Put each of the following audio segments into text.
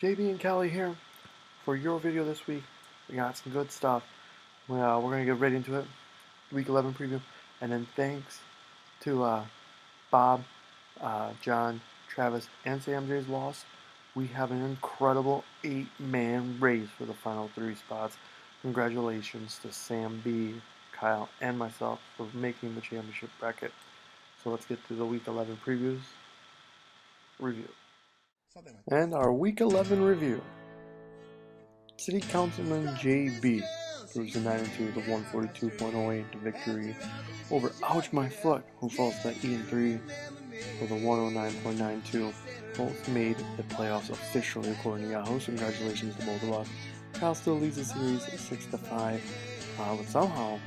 JB and Kelly here for your video this week. We got some good stuff. We're going to get right into it. Week 11 preview. And then thanks to Bob, John, Travis, and Sam J's loss, we have an incredible 8-man race for the final 3 spots. Congratulations to Sam B, Kyle, and myself for making the championship bracket. So let's get to the Week 11 previews. Review. And our Week 11 review. City Councilman JB proves the 9-2 with a 142.08 victory over Ouch My Foot, who falls to 8-3 with a 109.92. Both made the playoffs officially according to Yahoo. So congratulations to both of us. Kyle still leads the series 6-5, but somehow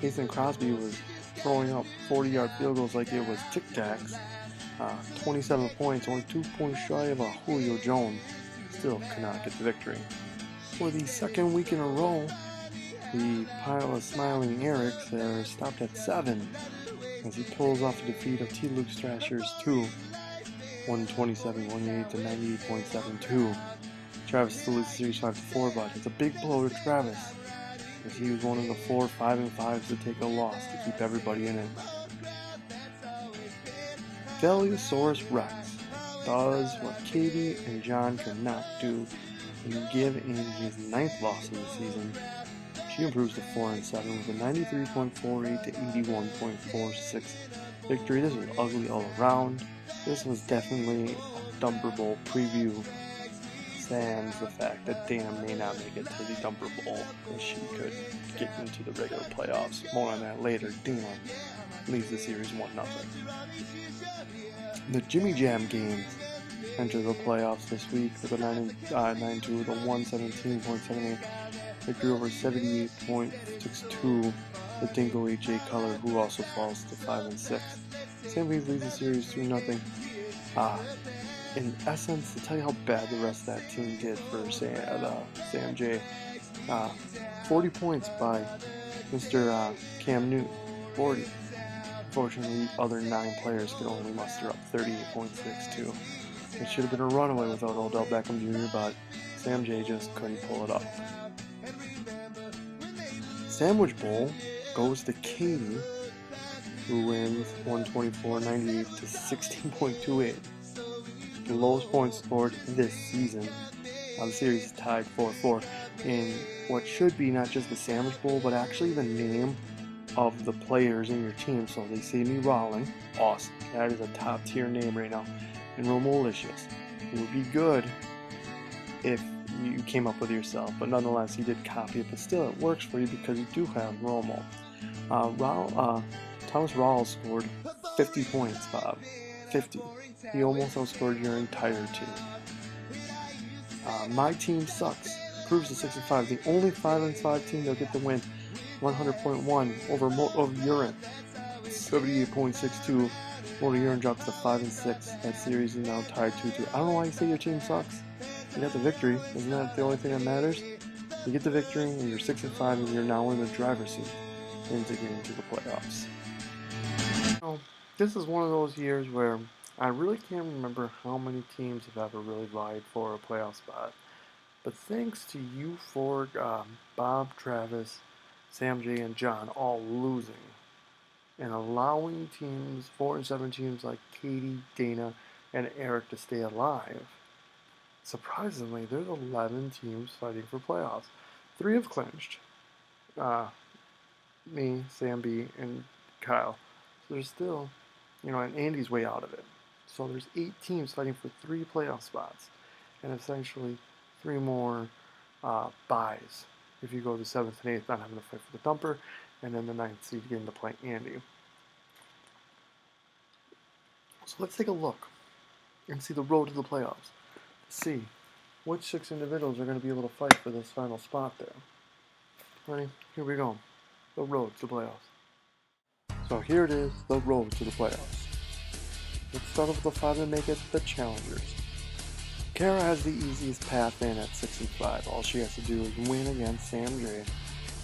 Jason Crosby was throwing up 40-yard field goals like it was Tic Tacs. 27 points, only 2 points shy of a Julio Jones. Still cannot get the victory. For the second week in a row, the pile of smiling Erics are stopped at 7 as he pulls off a defeat of T. Luke Thrashers 2, 127.18 to 98.72. Travis still leads the series 5-4, but it's a big blow to Travis as he was one of the 4 5-5s to take a loss to keep everybody in it. Veliosaurus Rex does what Katie and John could not do and give in his 9th loss of the season. She improves to 4-7 with a 93.48 to 81.46 victory. This was ugly all around. This was definitely a Dumper Bowl preview. Sans the fact that Dana may not make it to the Dumper Bowl, as she could get into the regular playoffs. More on that later. Dana leads the series 1-0. The Jimmy Jam games enter the playoffs this week with a 9-2 with a 117.78 victory over 78.62. The Dingo H.J. Color, who also falls to 5-6. Sam Reed leads the series 2-0. In essence, to tell you how bad the rest of that team did for Sam J. 40 points by Mr. Cam Newton. 40. Unfortunately, the other 9 players could only muster up 38.62. It should have been a runaway without Odell Beckham Jr., but Sam J just couldn't pull it up. Sandwich Bowl goes to Katie, who wins 124.98 to 16.28. The lowest points scored this season. The series is tied 4-4 in what should be not just the Sandwich Bowl, but actually the name of the players in your team. So they say me Rolling, awesome. That is a top tier name right now. And Romolicious. It would be good if you came up with it yourself, but nonetheless you did copy it. But still, it works for you because you do have Romo. Thomas Rawls scored 50 points, Bob. 50. He almost outscored your entire team. My team sucks. Proves to 6-5. The only 5-5 team that'll get the win. 100.1 over Urine. 78.62. Motor Urine drops to 5-6. That series is now tied 2-2. I don't know why you say your team sucks. You got the victory. Isn't that the only thing that matters? You get the victory and you're 6-5 and you're now in the driver's seat into getting to the playoffs. So, this is one of those years where I really can't remember how many teams have ever really vied for a playoff spot. But thanks to you four, Bob, Travis, Sam J, and John all losing and allowing teams, 4-7 teams like Katie, Dana, and Eric to stay alive, surprisingly, there's 11 teams fighting for playoffs. 3 have clinched. Me, Sam B, and Kyle. So there's still, and Andy's way out of it. So there's 8 teams fighting for 3 playoff spots, and essentially 3 more buys if you go to 7th and 8th, not having to fight for the Dumper, and then the 9th seed getting to play Andy. So let's take a look and see the road to the playoffs. See which 6 individuals are going to be able to fight for this final spot there. Ready? Here we go. The road to the playoffs. So here it is, the road to the playoffs. Let's start off with the 5 that make it the challengers. Kara has the easiest path in at 6-5. All she has to do is win against Sam J,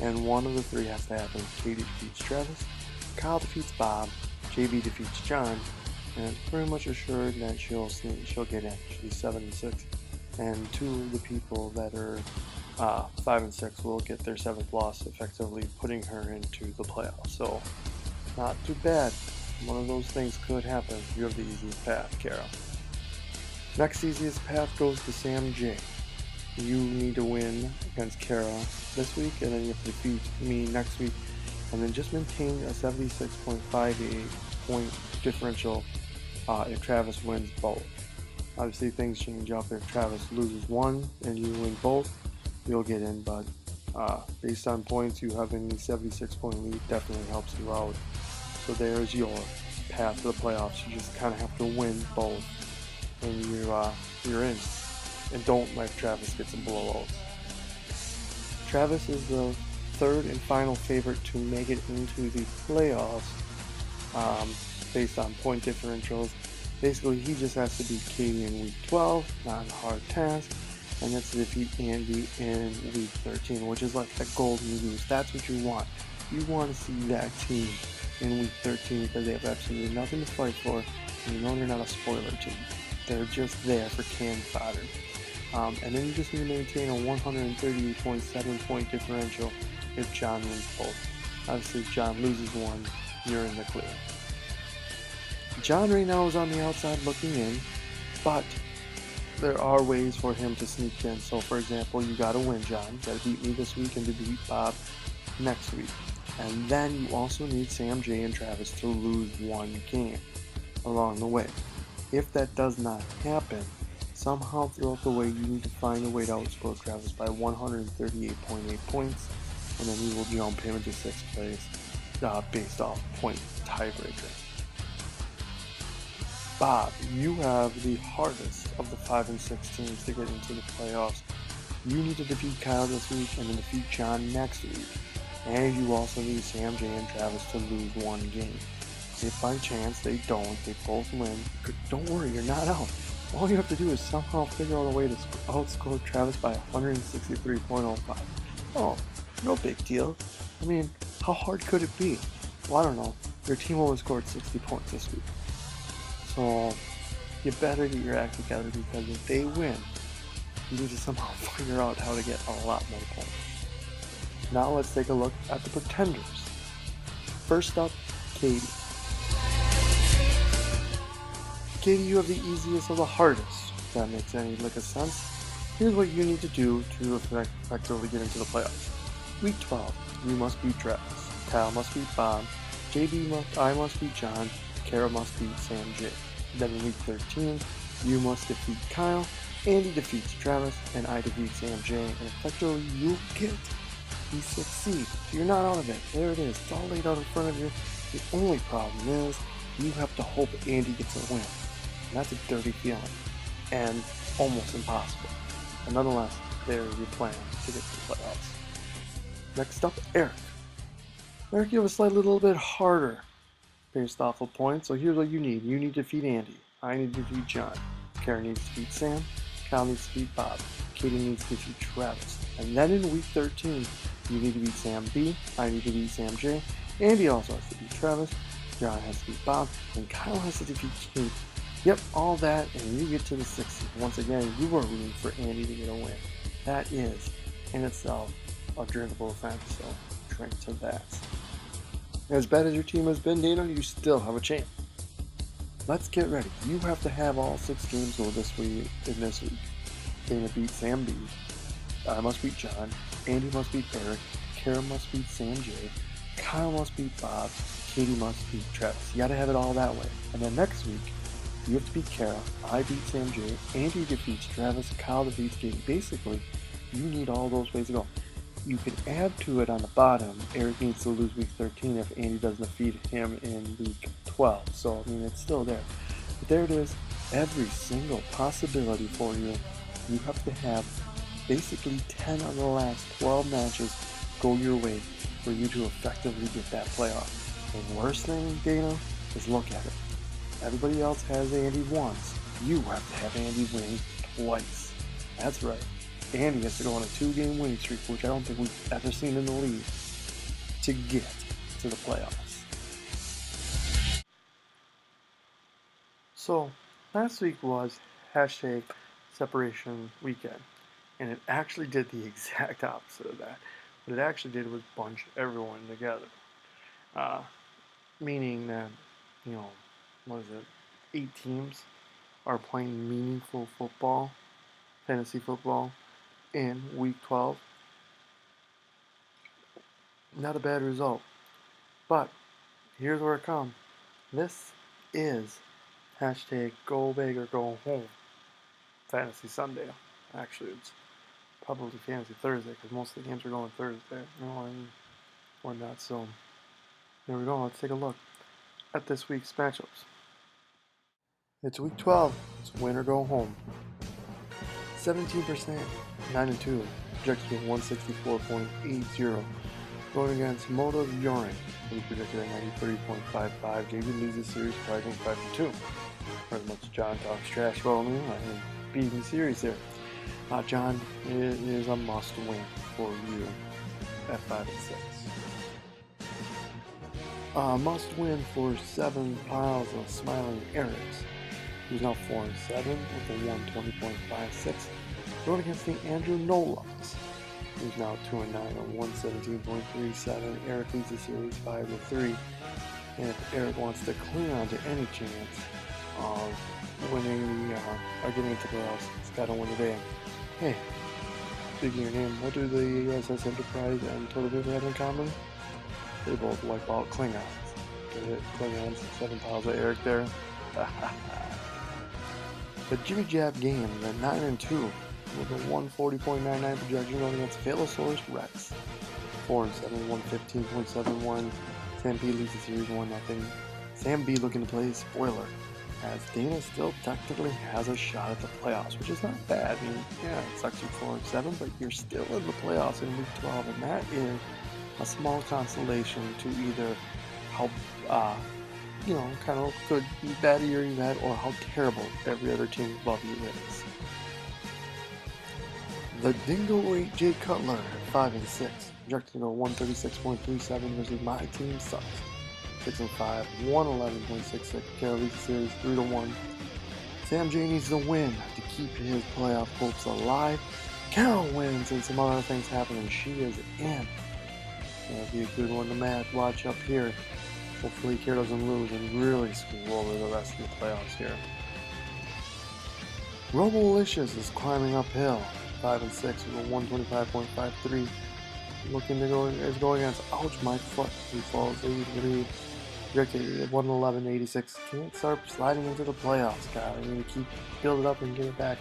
and one of the 3 has to happen. Katie defeats Travis, Kyle defeats Bob, JB defeats John, and it's pretty much assured that she'll get in. She's 7-6. and 2 of the people that are 5 and 6 will get their 7th loss, effectively putting her into the playoffs. So not too bad. One of those things could happen. You have the easiest path, Kara. Next easiest path goes to Sam J. You need to win against Kara this week, and then you have to defeat me next week, and then just maintain a 76.58 point differential if Travis wins both. Obviously things change up. If Travis loses one and you win both, you'll get in, but based on points, you having the 76-point lead definitely helps you out. So there's your path to the playoffs. You just kind of have to win both, and you're in. And don't let Travis get some blowouts. Travis is the 3rd and final favorite to make it into the playoffs based on point differentials. Basically, he just has to beat Katie in week 12, not a hard task, and that's to defeat Andy in week 13, which is like the golden goose. That's what you want. You want to see that team in week 13 because they have absolutely nothing to fight for, and you know they're not a spoiler team. They're just there for canned fodder. And then you just need to maintain a 138.7 point differential if John wins both. Obviously, if John loses one, you're in the clear. John right now is on the outside looking in, but there are ways for him to sneak in. So, for example, you got to win, John. You got to beat me this week and to beat Bob next week. And then you also need Sam J and Travis to lose one game along the way. If that does not happen, somehow throughout the way you need to find a way to outscore Travis by 138.8 points, and then you will jump him into 6th place based off point tiebreaker. Bob, you have the hardest of the 5 and 6 teams to get into the playoffs. You need to defeat Kyle this week and then defeat John next week. And you also need Sam J and Travis to lose one game. If by chance they don't, they both win, don't worry, you're not out. All you have to do is somehow figure out a way to outscore Travis by 163.05. Oh, no big deal. I mean, how hard could it be? Well, I don't know. Your team only scored 60 points this week. So, you better get your act together because if they win, you need to somehow figure out how to get a lot more points. Now let's take a look at the pretenders. First up, Katie. Katie, you have the easiest of the hardest, if that makes any lick of sense. Here's what you need to do to effectively get into the playoffs. Week 12, you must beat Travis. Kyle must beat Bob. I must beat John. Kara must beat Sam J. Then in week 13, you must defeat Kyle. Andy defeats Travis, and I defeat Sam J. And effectively, you get the 6th seed. You're not out of it. There it is. It's all laid out in front of you. The only problem is you have to hope Andy gets a win. And that's a dirty feeling. And almost impossible. But nonetheless, there's your plan to get to the playoffs. Next up, Eric. Eric, you have a slightly little bit harder based off of points. So here's what you need. You need to defeat Andy. I need to defeat John. Kara needs to beat Sam. Kyle needs to beat Bob. Katie needs to defeat Travis. And then in week 13, you need to beat Sam B. I need to beat Sam J. Andy also has to beat Travis. John has to beat Bob. And Kyle has to defeat Katie. Yep, all that, and you get to the 6th seed. Once again, you are rooting for Andy to get a win. That is, in itself, a drinkable offense, so drink to that. As bad as your team has been, Dana, you still have a chance. Let's get ready. You have to have all 6 games go this week. Dana beat Sam B. I must beat John. Andy must beat Eric. Kara must beat Sam J. Kyle must beat Bob. Katie must beat Travis. You gotta have it all that way. And then next week, you have to beat Kara. I beat Sam J. Andy defeats Travis. Kyle defeats Katie. Basically, you need all those ways to go. You can add to it on the bottom. Eric needs to lose week 13 if Andy doesn't defeat him in week 12. So, I mean, it's still there. But there it is. Every single possibility for you. You have to have basically 10 of the last 12 matches go your way for you to effectively get that playoff. The worst thing, Dana, is look at it. Everybody else has Andy once. You have to have Andy win twice. That's right. Andy has to go on a 2-game winning streak, which I don't think we've ever seen in the league, to get to the playoffs. So, last week was hashtag separation weekend. And it actually did the exact opposite of that. What it actually did was bunch everyone together. Uh, Meaning that, you know, what is it, 8 teams are playing meaningful football, fantasy football, in week 12. Not a bad result. But here's where it comes. This is hashtag go big or go home fantasy Sunday. Actually, it's probably fantasy Thursday because most of the games are going Thursday, and whatnot. So there we go. Let's take a look at this week's matchups. It's week 12. It's win or go home. 17%, 9-2, projected at 164.80. Going against Moda Yoring, who projected at 93.55. JB leads the series, probably 5-2. Pretty much John talks trash about me. I am beating the series there. John, it is a must win for you at 5-6. Must win for 7 piles of Smiling Eric's, who's now 4-7 with a 120.56. Going against the Andrew Nolans, who's now 2-9 on 117.37. Eric leads the series 5-3. And if Eric wants to cling on to any chance of winning or getting into the playoffs, he's got to win today. Hey, speaking of your name, what do the USS Enterprise and Total River have in common? They both wipe out Klingons. Get it? Klingons, 7 piles of Eric there. The Jimmy Jab game at 9-2 with a 140.99 projection going against Velosaurus Rex. 4-7, 115.71. Sam B leads the series 1-0. Sam B looking to play spoiler, as Dana still technically has a shot at the playoffs, which is not bad. I mean, yeah, it sucks you're 4-7, but you're still in the playoffs in week 12, and that is a small consolation to either how, kind of good, bad year you've had, or how terrible every other team above you is. The Dingo 8 Jay Cutler at 5-6, projected to go 136.37 versus my team sucks. 6-5, 111.66. Carroll leads the series 3-1. Sam J needs to win to keep his playoff hopes alive. Carroll wins and some other things happen, and she is in. That'll be a good one to watch up here. Hopefully Carroll doesn't lose and really screw over the rest of the playoffs here. Robolicious is climbing uphill. 5-6 with a 125.53. Looking to go against ouch my foot. He falls 83. Projected at 111.86. Can't start sliding into the playoffs, guys. I need to build it up and get it back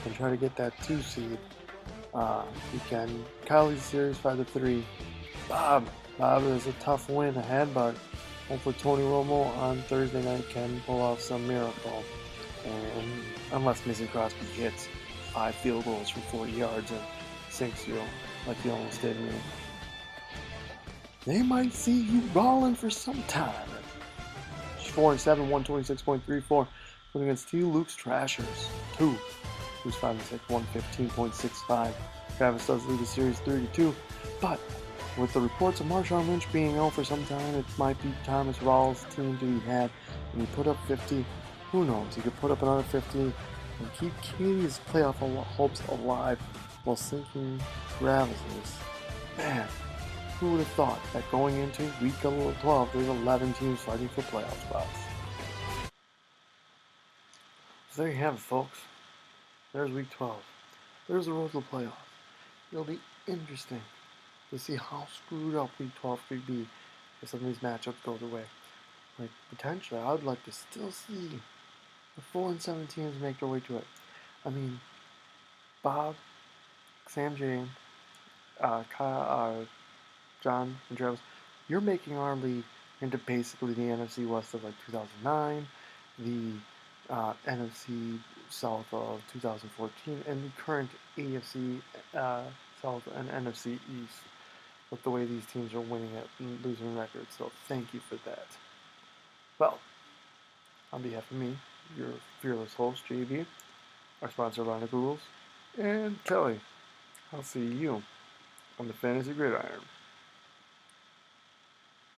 and try to get that 2 seed. You can. Kylie's series 5-3. Bob is a tough win ahead, but hopefully Tony Romo on Thursday night can pull off some miracle. And unless Missy Crosby hits 5 field goals from 40 yards and sinks you like he almost did me, they might see you rolling for some time. 4-7, 126.34. Going against T. Luke's Trashers 2, who's 5-6, 115.65. Travis does lead the series 32, but with the reports of Marshawn Lynch being out for some time, it might be Thomas Rawls' team to be had. And he put up 50. Who knows? He could put up another 50 and keep Katie's playoff hopes alive while sinking Travis's. Man, who would have thought that going into week 12, there's 11 teams fighting for playoff spots. So there you have it, folks. There's week 12. There's the road to the playoffs. It'll be interesting to see how screwed up week 12 could be if some of these matchups go the way. Like, potentially, I would like to still see the 4-7 teams make their way to it. I mean, Bob, Sam J, Kyle, John, and Travis, you're making our league into basically the NFC West of like 2009, the NFC South of 2014, and the current AFC South and NFC East, with the way these teams are winning it and losing records. So thank you for that. Well, on behalf of me, your fearless host, JB, our sponsor, Lana Googles, and Kelly, I'll see you on the Fantasy Gridiron.